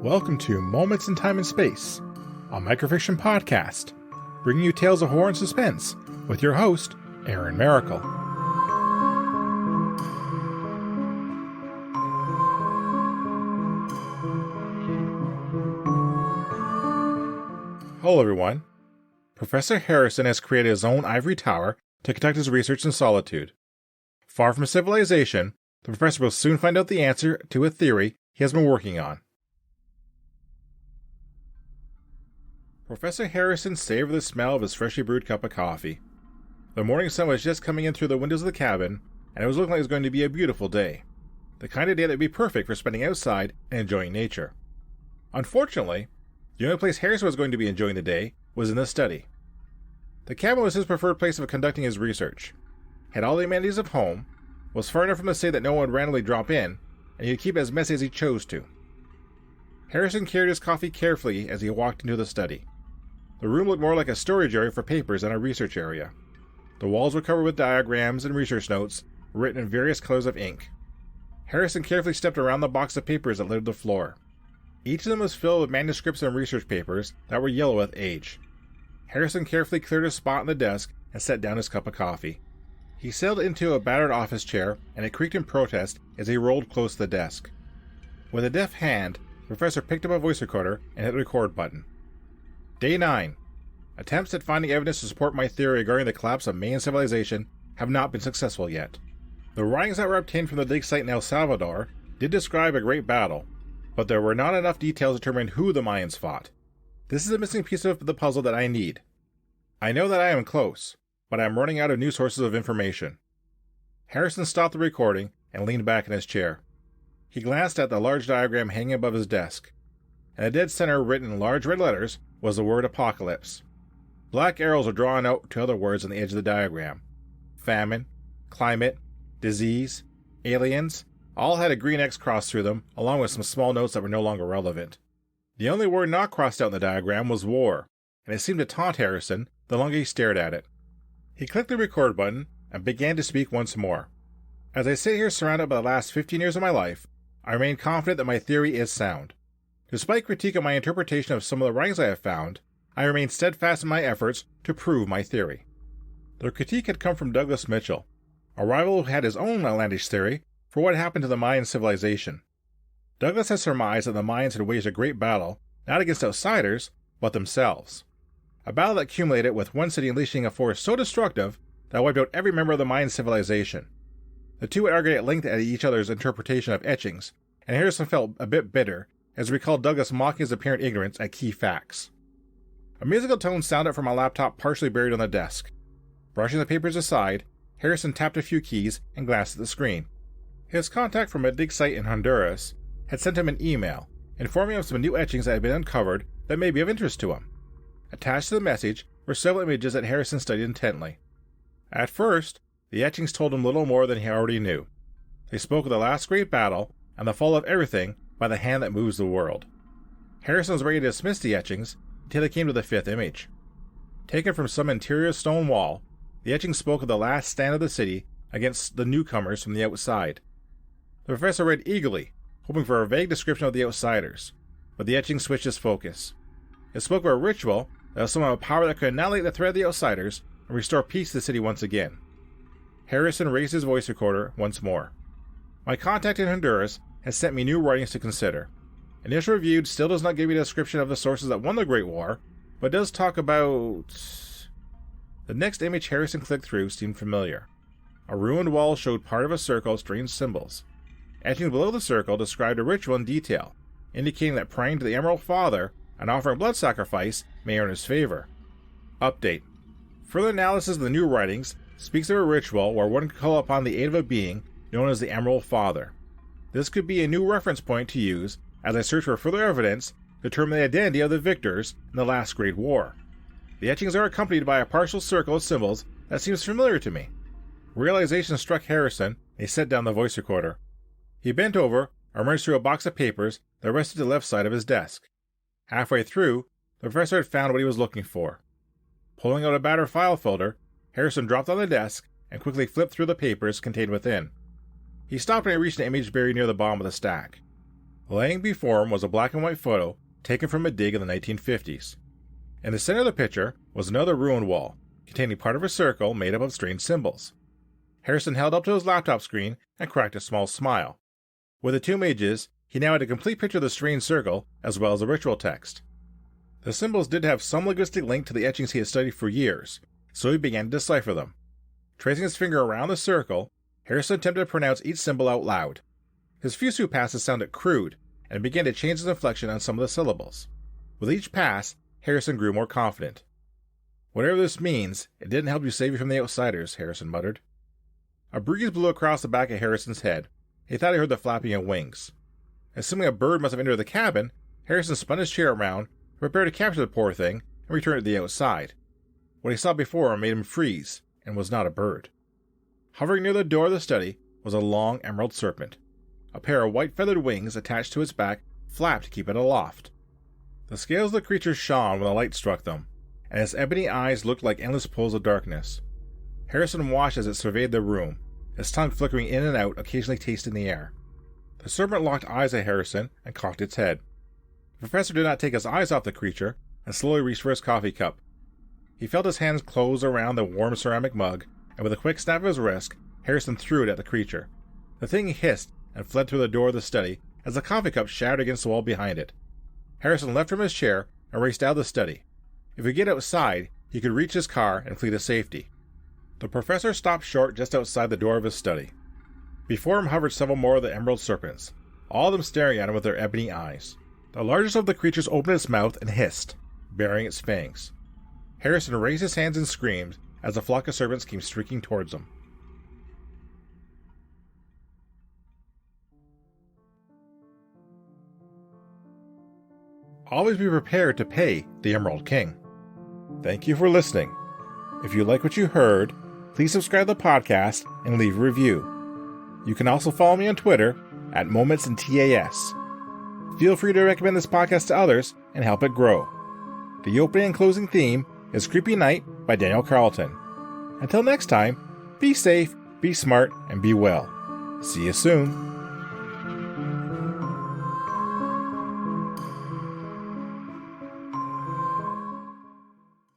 Welcome to Moments in Time and Space, a microfiction podcast, bringing you tales of horror and suspense with your host, Aaron Maracle. Hello everyone. Professor Harrison has created his own ivory tower to conduct his research in solitude. Far from civilization, the professor will soon find out the answer to a theory he has been working on. Professor Harrison savored the smell of his freshly brewed cup of coffee. The morning sun was just coming in through the windows of the cabin, and it was looking like it was going to be a beautiful day. The kind of day that would be perfect for spending outside and enjoying nature. Unfortunately, the only place Harrison was going to be enjoying the day was in the study. The cabin was his preferred place of conducting his research. Had all the amenities of home, was far enough from the city that no one would randomly drop in, and he could keep it as messy as he chose to. Harrison carried his coffee carefully as he walked into the study. The room looked more like a storage area for papers than a research area. The walls were covered with diagrams and research notes, written in various colors of ink. Harrison carefully stepped around the box of papers that littered the floor. Each of them was filled with manuscripts and research papers that were yellow with age. Harrison carefully cleared a spot on the desk and set down his cup of coffee. He settled into a battered office chair, and it creaked in protest as he rolled close to the desk. With a deft hand, the professor picked up a voice recorder and hit the record button. Day 9. Attempts at finding evidence to support my theory regarding the collapse of Mayan civilization have not been successful yet. The writings that were obtained from the dig site in El Salvador did describe a great battle, but there were not enough details to determine who the Mayans fought. This is a missing piece of the puzzle that I need. I know that I am close, but I am running out of new sources of information. Harrison stopped the recording and leaned back in his chair. He glanced at the large diagram hanging above his desk. In the dead center, written in large red letters, was the word apocalypse. Black arrows were drawn out to other words on the edge of the diagram. Famine, climate, disease, aliens, all had a green X crossed through them, along with some small notes that were no longer relevant. The only word not crossed out in the diagram was war, and it seemed to taunt Harrison the longer he stared at it. He clicked the record button and began to speak once more. As I sit here surrounded by the last 15 years of my life, I remain confident that my theory is sound. Despite critique of my interpretation of some of the writings I have found, I remain steadfast in my efforts to prove my theory. The critique had come from Douglas Mitchell, a rival who had his own outlandish theory for what happened to the Mayan civilization. Douglas has surmised that the Mayans had waged a great battle, not against outsiders, but themselves. A battle that culminated with one city unleashing a force so destructive that wiped out every member of the Mayan civilization. The two would argue at length at each other's interpretation of etchings, and Harrison felt a bit bitter as he recalled Douglas mocking his apparent ignorance at key facts. A musical tone sounded from a laptop partially buried on the desk. Brushing the papers aside, Harrison tapped a few keys and glanced at the screen. His contact from a dig site in Honduras had sent him an email, informing him of some new etchings that had been uncovered that may be of interest to him. Attached to the message were several images that Harrison studied intently. At first, the etchings told him little more than he already knew. They spoke of the last great battle and the fall of everything by the hand that moves the world. Harrison was ready to dismiss the etchings until they came to the fifth image. Taken from some interior stone wall, the etching spoke of the last stand of the city against the newcomers from the outside. The professor read eagerly, hoping for a vague description of the outsiders, but the etching switched its focus. It spoke of a ritual that was somehow a power that could annihilate the threat of the outsiders and restore peace to the city once again. Harrison raised his voice recorder once more. My contact in Honduras has sent me new writings to consider. Initial review still does not give me a description of the sources that won the Great War, but does talk about... The next image Harrison clicked through seemed familiar. A ruined wall showed part of a circle of strange symbols. Etchings below the circle described a ritual in detail, indicating that praying to the Emerald Father and offering blood sacrifice may earn his favor. Update. Further analysis of the new writings speaks of a ritual where one can call upon the aid of a being known as the Emerald Father. This could be a new reference point to use as I search for further evidence to determine the identity of the victors in the last Great War. The etchings are accompanied by a partial circle of symbols that seems familiar to me. Realization struck Harrison, and he set down the voice recorder. He bent over and rummaged through a box of papers that rested to the left side of his desk. Halfway through, the professor had found what he was looking for. Pulling out a battered file folder, Harrison dropped on the desk and quickly flipped through the papers contained within. He stopped when he reached an image buried near the bottom of the stack. Laying before him was a black and white photo taken from a dig in the 1950s. In the center of the picture was another ruined wall, containing part of a circle made up of strange symbols. Harrison held up to his laptop screen and cracked a small smile. With the two images, he now had a complete picture of the strange circle as well as the ritual text. The symbols did have some linguistic link to the etchings he had studied for years, so he began to decipher them. Tracing his finger around the circle, Harrison attempted to pronounce each symbol out loud. His few passes sounded crude, and began to change his inflection on some of the syllables. With each pass, Harrison grew more confident. "Whatever this means, it didn't help you save you from the outsiders," Harrison muttered. A breeze blew across the back of Harrison's head. He thought he heard the flapping of wings. Assuming a bird must have entered the cabin, Harrison spun his chair around, prepared to capture the poor thing, and return it to the outside. What he saw before him made him freeze, and was not a bird. Hovering near the door of the study was a long emerald serpent. A pair of white feathered wings attached to its back flapped to keep it aloft. The scales of the creature shone when the light struck them, and its ebony eyes looked like endless pools of darkness. Harrison watched as it surveyed the room, its tongue flickering in and out, occasionally tasting the air. The serpent locked eyes at Harrison and cocked its head. The professor did not take his eyes off the creature and slowly reached for his coffee cup. He felt his hands close around the warm ceramic mug, and with a quick snap of his wrist, Harrison threw it at the creature. The thing hissed and fled through the door of the study as the coffee cup shattered against the wall behind it. Harrison left from his chair and raced out of the study. If he could get outside, he could reach his car and flee to safety. The professor stopped short just outside the door of his study. Before him hovered several more of the emerald serpents, all of them staring at him with their ebony eyes. The largest of the creatures opened its mouth and hissed, baring its fangs. Harrison raised his hands and screamed as the flock of serpents came streaking towards him. Always be prepared to pay the Emerald King. Thank you for listening. If you like what you heard, please subscribe to the podcast and leave a review. You can also follow me on Twitter at MomentsInTAS. Feel free to recommend this podcast to others and help it grow. The opening and closing theme is Creepy Night by Daniel Carlton. Until next time, be safe, be smart, and be well. See you soon.